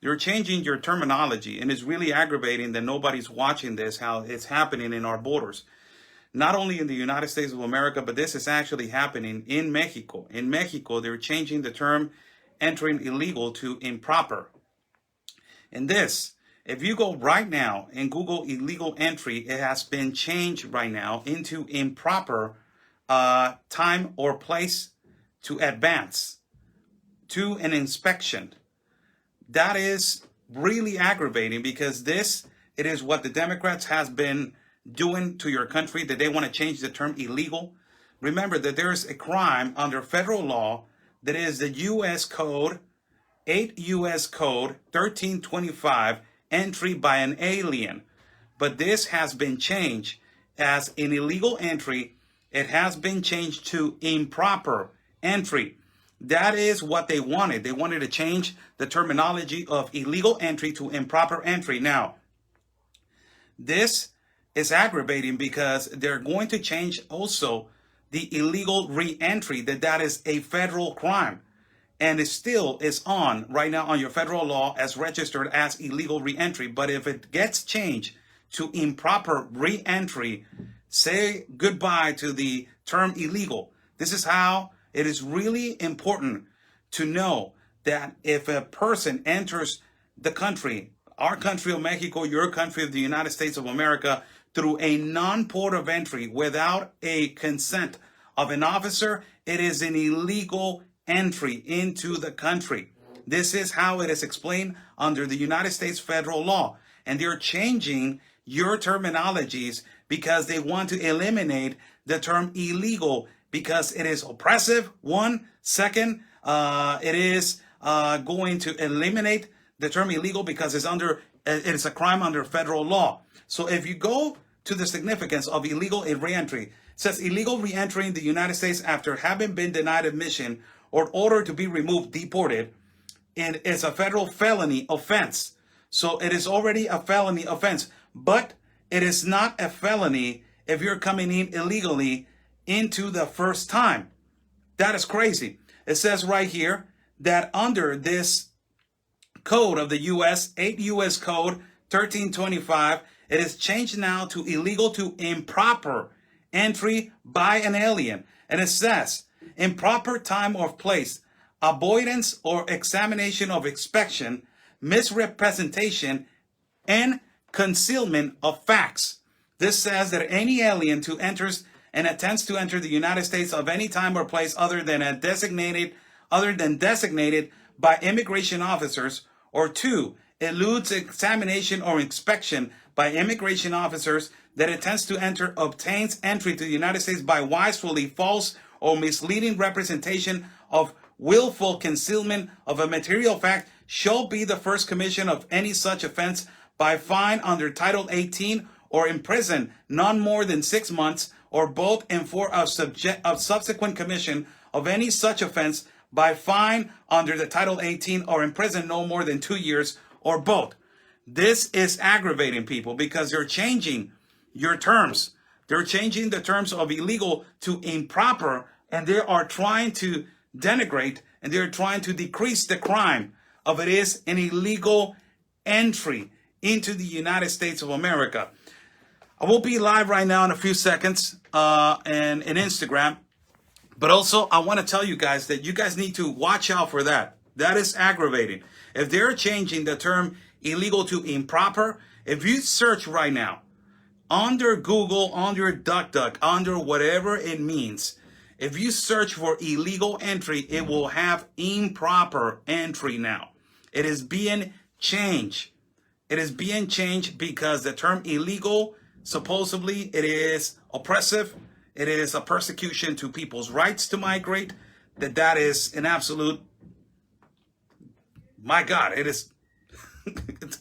You're changing your terminology, and it's really aggravating that nobody's watching this, how it's happening in our borders. Not only in the United States of America, but this is actually happening in Mexico. In Mexico, they're changing the term entering illegal to improper. And this, if you go right now and Google illegal entry, it has been changed right now into improper time or place to advance to an inspection. That is really aggravating because it is what the Democrats has been doing to your country, that they want to change the term illegal. Remember that there is a crime under federal law that is the U.S. Code, 8 U.S. Code 1325, entry by an alien. But this has been changed as an illegal entry. It has been changed to improper entry. That is what they wanted. They wanted to change the terminology of illegal entry to improper entry. Now, this is aggravating because they're going to change also the illegal re-entry, that is a federal crime. And it still is on right now on your federal law as registered as illegal re-entry. But if it gets changed to improper re-entry, say goodbye to the term illegal. This is how it is really important to know that if a person enters the country, our country of Mexico, your country of the United States of America, through a non-port of entry without a consent of an officer, it is an illegal entry into the country. This is how it is explained under the United States federal law. And they're changing your terminologies because they want to eliminate the term illegal because it is oppressive. One, second, it is going to eliminate the term illegal because it is a crime under federal law. So if you go to the significance of illegal reentry, it says illegal reentry in the United States after having been denied admission or ordered to be removed, deported, and it's a federal felony offense. So it is already a felony offense, but it is not a felony if you're coming in illegally into the first time. That is crazy. It says right here that under this code of the U.S., 8 U.S. Code 1325, it is changed now to illegal to improper entry by an alien. And it says improper time or place, avoidance or examination of inspection, misrepresentation, and concealment of facts. This says that any alien who enters and attempts to enter the United States of any time or place other than designated by immigration officers, or 2, eludes examination or inspection by immigration officers, that attempts to enter, obtains entry to the United States by wilfully false or misleading representation of willful concealment of a material fact, shall be the first commission of any such offense by fine under Title 18 or imprisoned not more than 6 months, or both, and for of subsequent commission of any such offense by fine under the Title 18 or imprisoned no more than 2 years, or both. This is aggravating, people, because they're changing your terms. They're changing the terms of illegal to improper, and they are trying to denigrate and they're trying to decrease the crime of it is an illegal entry into the United States of America. I will be live right now in a few seconds and in Instagram. But also, I want to tell you guys that you guys need to watch out for that. That is aggravating. If they're changing the term illegal to improper, if you search right now, under Google, under DuckDuck, under whatever it means, if you search for illegal entry, it will have improper entry now. It is being changed. It is being changed because the term illegal, supposedly, it is oppressive. It is a persecution to people's rights to migrate. That is an absolute, my God, it is,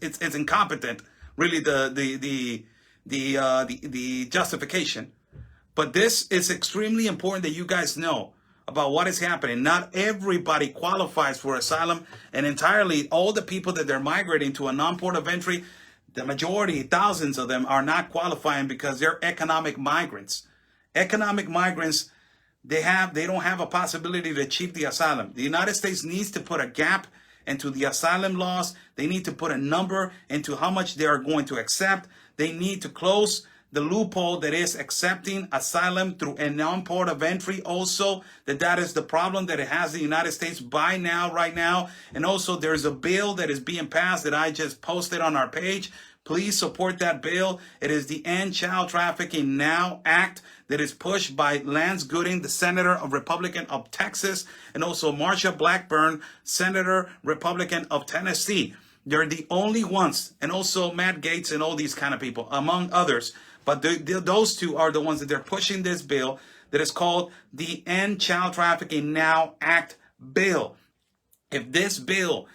it's incompetent, really, the justification. But this is extremely important that you guys know about what is happening. Not everybody qualifies for asylum, and entirely all the people that they're migrating to a non-port of entry, the majority, thousands of them, are not qualifying because they're economic migrants. Economic migrants, they don't have a possibility to achieve the asylum. The United States needs to put a gap into the asylum laws. They need to put a number into how much they are going to accept. They need to close the loophole that is accepting asylum through a non-port of entry also, that is the problem that it has the United States right now. And also there's a bill that is being passed that I just posted on our page. Please support that bill. It is the End Child Trafficking Now Act that is pushed by Lance Gooding, the Senator of Republican of Texas, and also Marsha Blackburn, Senator Republican of Tennessee. They're the only ones, and also Matt Gaetz and all these kind of people, among others. But those two are the ones that they're pushing this bill that is called the End Child Trafficking Now Act bill. If this bill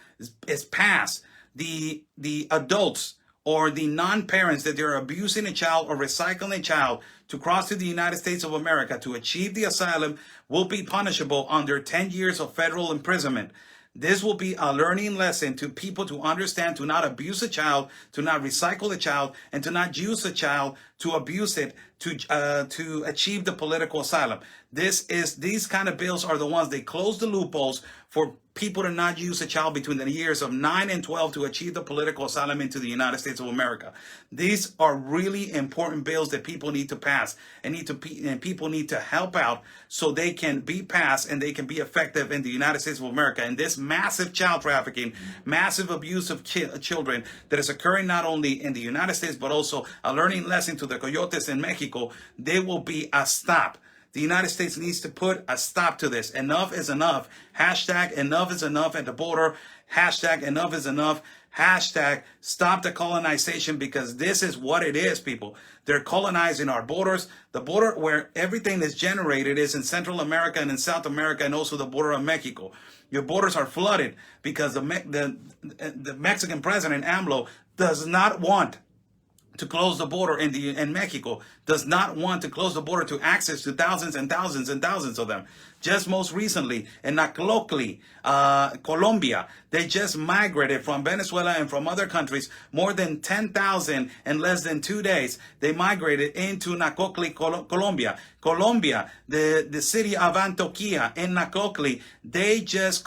is passed, the adults or the non-parents that they're abusing a child or recycling a child to cross to the United States of America to achieve the asylum will be punishable under 10 years of federal imprisonment. This will be a learning lesson to people to understand, to not abuse a child, to not recycle a child, and to not use a child to abuse it to achieve the political asylum. These kind of bills are the ones that close the loopholes for people to not use a child between the years of 9 and 12 to achieve the political asylum into the United States of America. These are really important bills that people need to pass and people need to help out so they can be passed and they can be effective in the United States of America. And this massive child trafficking, massive abuse of children that is occurring not only in the United States, but also a learning lesson to the coyotes in Mexico, they will be a stop. The United States needs to put a stop to this. Enough is enough. Hashtag enough is enough at the border. Hashtag enough is enough. Hashtag stop the colonization, because this is what it is, people. They're colonizing our borders. The border where everything is generated is in Central America and in South America, and also the border of Mexico. Your borders are flooded because the Mexican president, AMLO, does not want to close the border in Mexico, does not want to close the border to access to thousands and thousands and thousands of them. Just most recently in Naclocli, Colombia, they just migrated from Venezuela and from other countries, more than 10,000 in less than 2 days. They migrated into Naclocli, Colombia. Colombia, the city of Antioquia in Naclocli, they just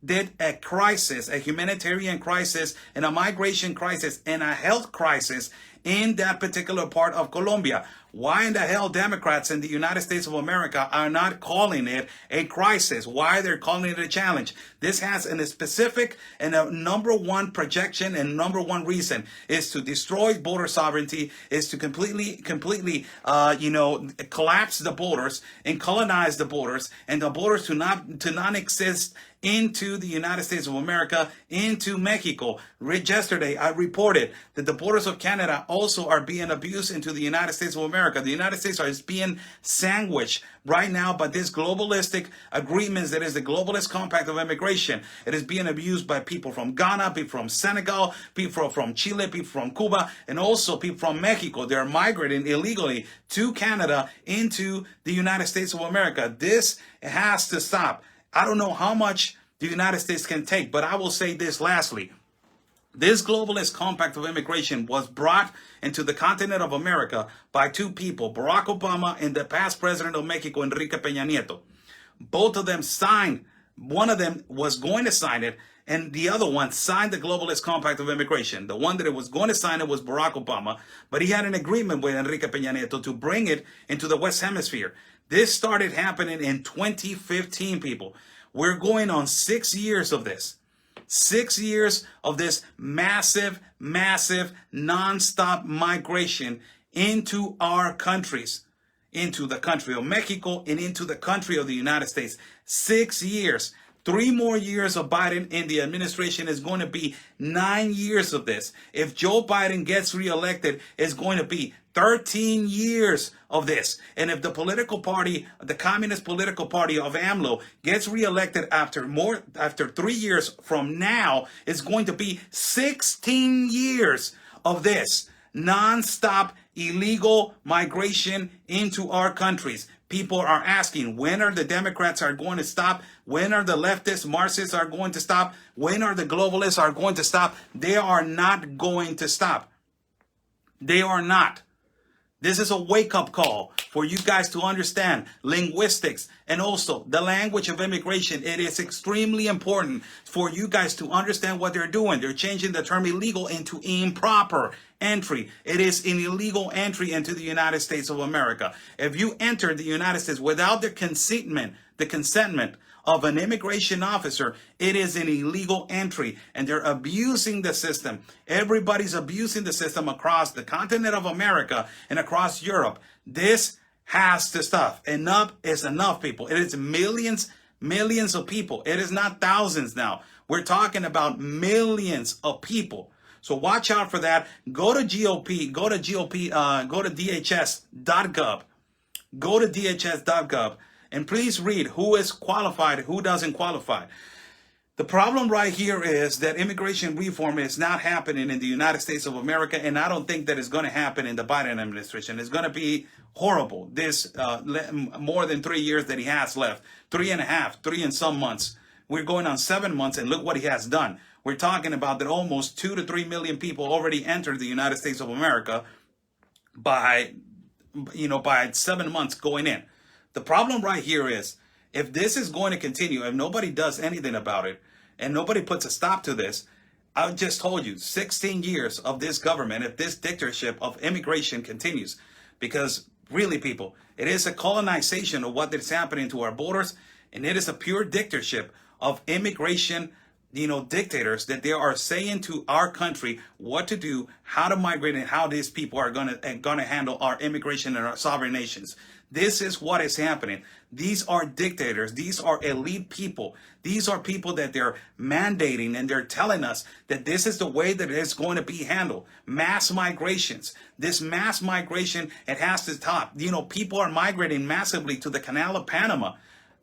did a crisis, a humanitarian crisis, and a migration crisis, and a health crisis in that particular part of Colombia. Why in the hell Democrats in the United States of America are not calling it a crisis? Why they're calling it a challenge? This has a specific and a number one projection and number one reason is to destroy border sovereignty, is to completely, collapse the borders and colonize the borders, and the borders to not exist into the United States of America, into Mexico. Yesterday, I reported that the borders of Canada also are being abused into the United States of America. The United States is being sandwiched right now by this globalistic agreements that is the globalist compact of immigration. It is being abused by people from Ghana, people from Senegal, people from Chile, people from Cuba, and also people from Mexico. They're migrating illegally to Canada into the United States of America. This has to stop. I don't know how much the United States can take, but I will say this lastly. This globalist compact of immigration was brought into the continent of America by two people, Barack Obama and the past president of Mexico, Enrique Peña Nieto. Both of them signed. One of them was going to sign it, and the other one signed the globalist compact of immigration. The one that it was going to sign it was Barack Obama, but he had an agreement with Enrique Peña Nieto to bring it into the West Hemisphere. This started happening in 2015, people. We're going on 6 years of this. 6 years of this massive, non-stop migration into our countries, into the country of Mexico and into the country of the United States. 6 years. 3 more years of Biden in the administration is going to be 9 years of this. If Joe Biden gets reelected, it's going to be 13 years of this. And if the political party, the Communist Political Party of AMLO, gets reelected after 3 years from now, it's going to be 16 years of this non-stop illegal migration into our countries. People are asking, when are the Democrats are going to stop? When are the leftist Marxists are going to stop? When are the globalists are going to stop? They are not going to stop. They are not. This is a wake-up call for you guys to understand linguistics and also the language of immigration. It is extremely important for you guys to understand what they're doing. They're changing the term illegal into improper entry. It is an illegal entry into the United States of America. If you enter the United States without the consentment of an immigration officer, it is an illegal entry, and they're abusing the system. Everybody's abusing the system across the continent of America and across Europe. This has to stop. Enough is enough, people. It is millions of people. It is not thousands now. We're talking about millions of people. So watch out for that. Go to GOP, go to DHS.gov. Go to DHS.gov. And please read who is qualified, who doesn't qualify. The problem right here is that immigration reform is not happening in the United States of America, and I don't think that it's going to happen in the Biden administration. It's going to be horrible. This more than 3 years that he has left, 3.5, 3 and some months. We're going on 7 months, and look what he has done. We're talking about that almost 2 to 3 million people already entered the United States of America by 7 months going in. The problem right here is, if this is going to continue, if nobody does anything about it, and nobody puts a stop to this, I just told you, 16 years of this government, if this dictatorship of immigration continues, because really, people, it is a colonization of what is happening to our borders, and it is a pure dictatorship of immigration, dictators, that they are saying to our country what to do, how to migrate, and how these people are gonna handle our immigration and our sovereign nations. This is what is happening. These are dictators. These are elite people. These are people that they're mandating, and they're telling us that this is the way that it's going to be handled. Mass migrations. This mass migration, it has to stop. People are migrating massively to the Canal of Panama.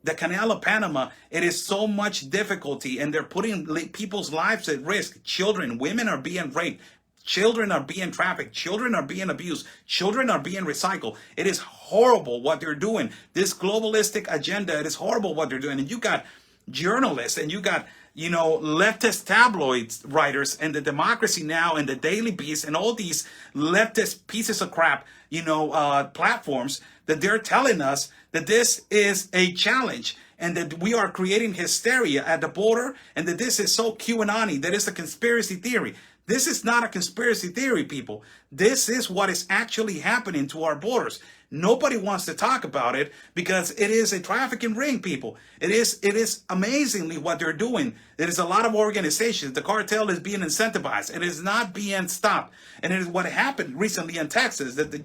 The Canal of Panama, it is so much difficulty, and they're putting people's lives at risk. Children, women are being raped. Children are being trafficked. Children are being abused. Children are being recycled. It is horrible what they're doing. This globalistic agenda, it is horrible what they're doing. And you got journalists, and you got, leftist tabloids writers, and the Democracy Now! And the Daily Beast, and all these leftist pieces of crap, platforms, that they're telling us that this is a challenge, and that we are creating hysteria at the border, and that this is so QAnon-y, that it's a conspiracy theory. This is not a conspiracy theory, people. This is what is actually happening to our borders. Nobody wants to talk about it because it is a trafficking ring, people. It is amazingly what they're doing. There is a lot of organizations. The cartel is being incentivized. It is not being stopped. And it is what happened recently in Texas, that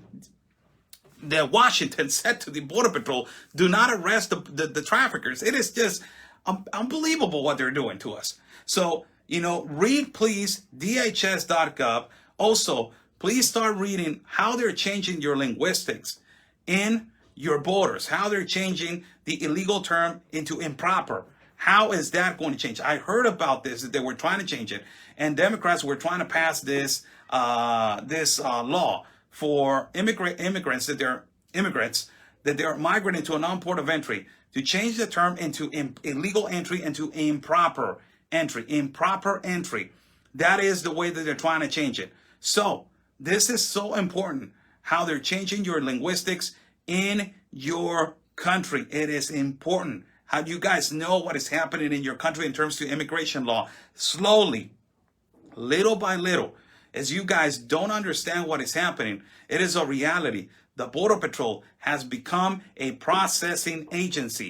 the Washington said to the Border Patrol, do not arrest the traffickers. It is just unbelievable what they're doing to us. So, read, please, DHS.gov. Also, please start reading how they're changing your linguistics in your borders, how they're changing the illegal term into improper. How is that going to change? I heard about this, that they were trying to change it, and Democrats were trying to pass this law for immigrants that they're migrating to a non-port of entry, to change the term into illegal entry into improper entry. Improper entry. That is the way that they're trying to change it. So this is so important, how they're changing your linguistics in your country. It is important how you guys know what is happening in your country in terms of immigration law. Slowly, little by little, as you guys don't understand what is happening, it is a reality. The Border Patrol has become a processing agency.